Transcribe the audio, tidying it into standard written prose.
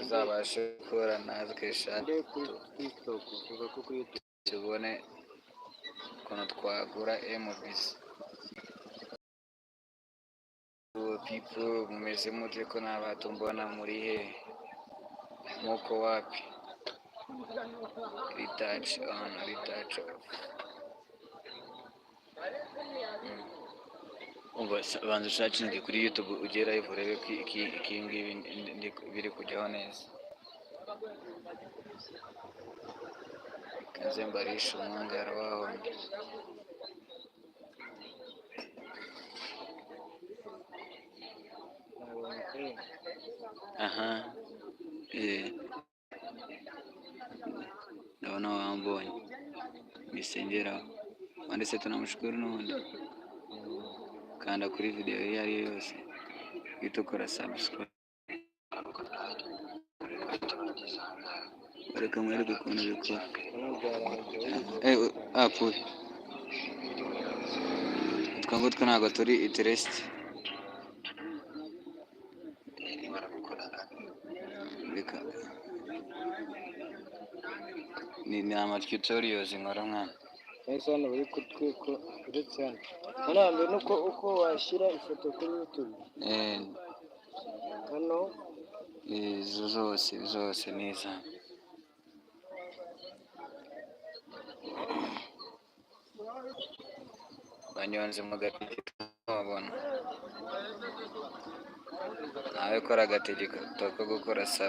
tuzabashe gukora natwe eshatu kuri TikTok uvuga ko kuri YouTube tubone ukuntu twagura MBC. People mumeze mute ko nta bantu mbona muri he muko wapi? Retouch on, retouch off. Umva banza ushakire kuri YouTube ugera live urebe ko iki ngibi biri kujyaho neza. Kanze mbarisha umwangara waho. Aha. Naona wambonye. Nisengera. Wanditse tunamshukuru n'undi. Kanda kuri video iyo ari yose. Uhita ukora subscribe. Bareka mwereke ukuntu bikora. Apu. Twangutwe ntabwo turi interest. Reka. Ni ama tutorials nkora mwana. ese hano bari kutwiko uretse hano hano nuko uko washyira ifoto kuri YouTube hano izo zose neza. Banyonze mu gategeko babona nawe kora agategeko ko gukora sub